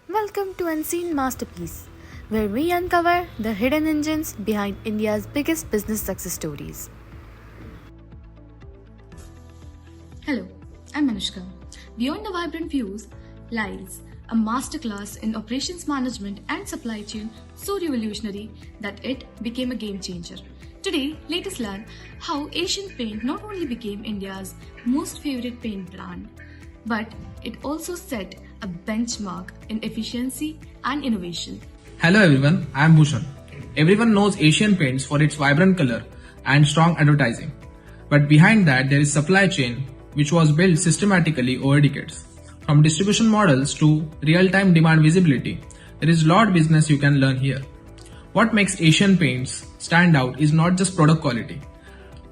Welcome to Unseen Masterpiece, where we uncover the hidden engines behind India's biggest business success stories. Hello, I'm Anushka. Beyond the vibrant views lies a masterclass in operations management and supply chain so revolutionary that it became a game changer. Today, let us learn how Asian Paint not only became India's most favorite paint brand, but it also set a benchmark in efficiency and innovation. Hello everyone, I am Bhushan. Everyone knows Asian Paints for its vibrant color and strong advertising. But behind that there is supply chain which was built systematically over decades. From distribution models to real-time demand visibility, there is a lot of business you can learn here. What makes Asian Paints stand out is not just product quality,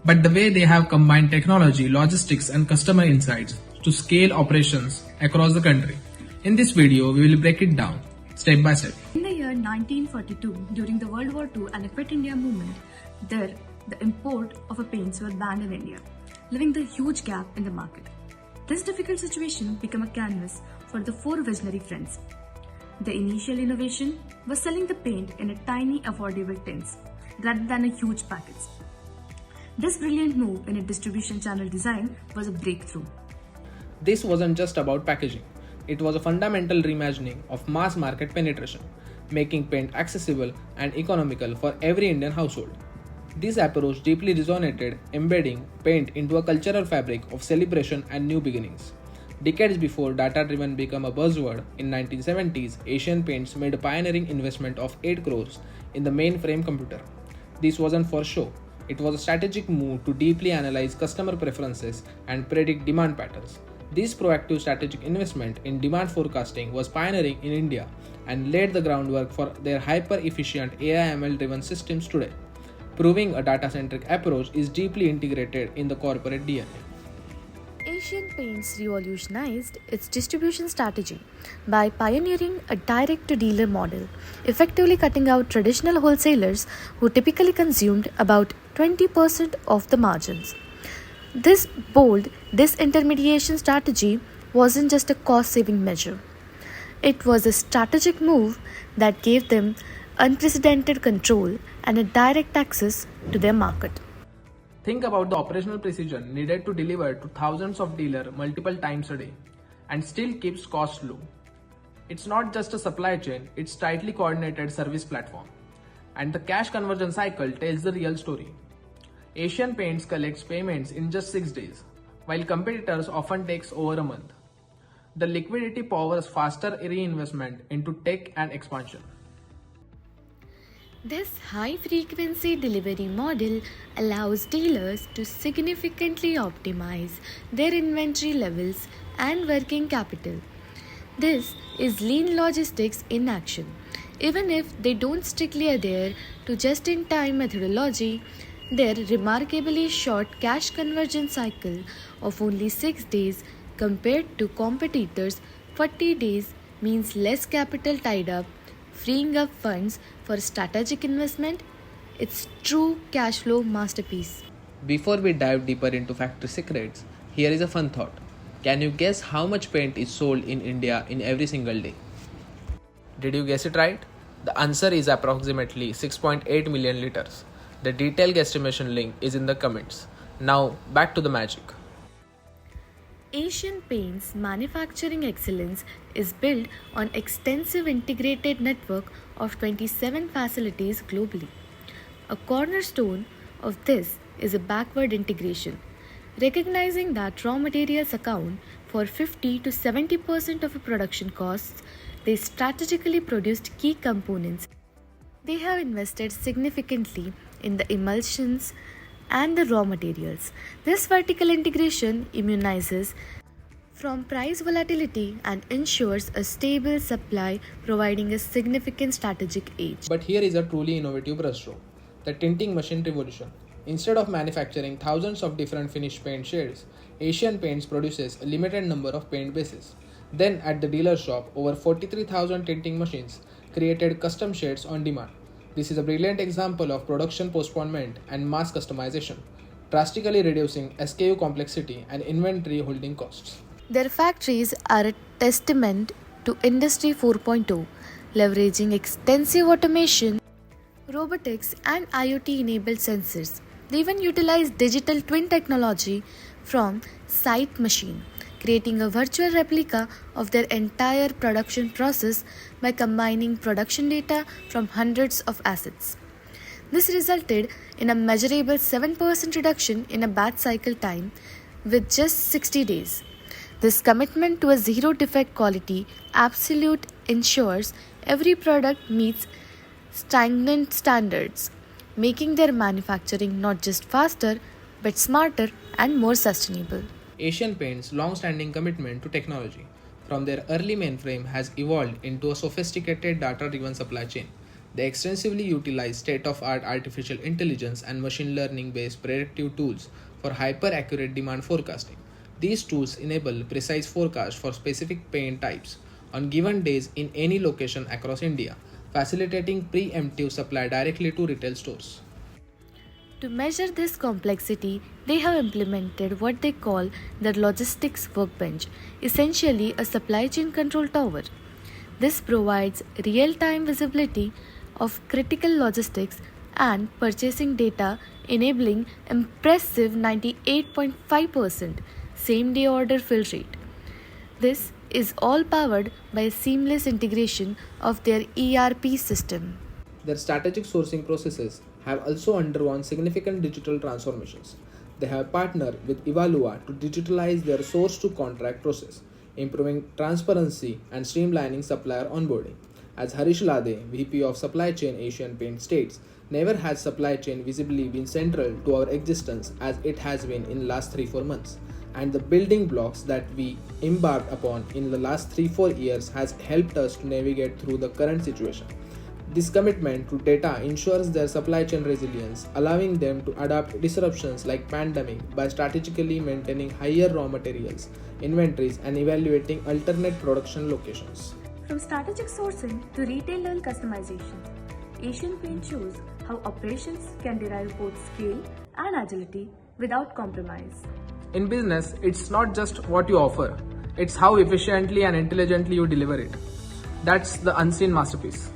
but the way they have combined technology, logistics and customer insights to scale operations across the country. In this video, we will break it down step by step. In the year 1942, during the World War II and the Quit India movement, the import of paints were banned in India, leaving the huge gap in the market. This difficult situation became a canvas for the four visionary friends. The initial innovation was selling the paint in a tiny affordable tins rather than a huge packets. This brilliant move in a distribution channel design was a breakthrough. This wasn't just about packaging. It was a fundamental reimagining of mass market penetration, making paint accessible and economical for every Indian household. This approach deeply resonated, embedding paint into a cultural fabric of celebration and new beginnings. Decades before data-driven became a buzzword, in 1970s, Asian Paints made a pioneering investment of 8 crores in the mainframe computer. This wasn't for show. It was a strategic move to deeply analyze customer preferences and predict demand patterns. This proactive strategic investment in demand forecasting was pioneering in India and laid the groundwork for their hyper-efficient AI/ML driven systems today, proving a data-centric approach is deeply integrated in the corporate DNA. Asian Paints revolutionized its distribution strategy by pioneering a direct to dealer model, effectively cutting out traditional wholesalers who typically consumed about 20% of the margins. This bold disintermediation strategy wasn't just a cost saving measure, it was a strategic move that gave them unprecedented control and a direct access to their market. Think about the operational precision needed to deliver to thousands of dealers multiple times a day and still keeps costs low. It's not just a supply chain, it's tightly coordinated service platform. And the cash conversion cycle tells the real story. Asian Paints collects payments in just 6 days, while competitors often takes over a month. The liquidity powers faster reinvestment into tech and expansion. This high frequency delivery model allows dealers to significantly optimize their inventory levels and working capital. This is lean logistics in action. Even if they don't strictly adhere to just in time methodology, their remarkably short cash conversion cycle of only 6 days compared to competitors' 40 days means less capital tied up, freeing up funds for strategic investment. It's true cash flow masterpiece. Before we dive deeper into factory secrets, here is a fun thought. Can you guess how much paint is sold in India in every single day? Did you guess it right? The answer is approximately 6.8 million liters. The detailed guesstimation link is in the comments. Now, back to the magic. Asian Paints manufacturing excellence is built on extensive integrated network of 27 facilities globally. A cornerstone of this is a backward integration, recognizing that raw materials account for 50 to 70% of a production costs. They strategically produced key components. They have invested significantly in the emulsions and the raw materials. This vertical integration immunizes from price volatility and ensures a stable supply, providing a significant strategic edge. But here is a truly innovative brushstroke, the tinting machine revolution. Instead of manufacturing thousands of different finished paint shades, Asian Paints produces a limited number of paint bases. Then at the dealer shop, over 43,000 tinting machines created custom shades on demand. This is a brilliant example of production postponement and mass customization, drastically reducing SKU complexity and inventory holding costs. Their factories are a testament to Industry 4.0, leveraging extensive automation, robotics, and IoT enabled sensors. They even utilize digital twin technology from Sight Machine, creating a virtual replica of their entire production process by combining production data from hundreds of assets. This resulted in a measurable 7% reduction in a batch cycle time with just 60 days. This commitment to a zero defect quality absolute ensures every product meets stagnant standards, making their manufacturing not just faster but smarter and more sustainable. Asian Paint's long standing commitment to technology from their early mainframe has evolved into a sophisticated data driven supply chain. They extensively utilize state of art artificial intelligence and machine learning based predictive tools for hyper accurate demand forecasting. These tools enable precise forecasts for specific paint types on given days in any location across India, facilitating preemptive supply directly to retail stores. To measure this complexity, they have implemented what they call the logistics workbench, essentially a supply chain control tower. This provides real time visibility of critical logistics and purchasing data, enabling impressive 98.5% same day order fill rate. This is all powered by seamless integration of their ERP system. Their strategic sourcing processes have also undergone significant digital transformations. They have partnered with Evalua to digitalize their source to contract process, improving transparency and streamlining supplier onboarding. As Harish Lade, VP of Supply Chain Asian Paint states, never has supply chain visibly been central to our existence as it has been in the last 3-4 months. And the building blocks that we embarked upon in the last 3-4 years has helped us to navigate through the current situation. This commitment to data ensures their supply chain resilience, allowing them to adapt disruptions like pandemic by strategically maintaining higher raw materials, inventories, and evaluating alternate production locations. From strategic sourcing to retail level customization, Asian Paint shows how operations can derive both scale and agility without compromise. In business, it's not just what you offer, it's how efficiently and intelligently you deliver it. That's the unseen masterpiece.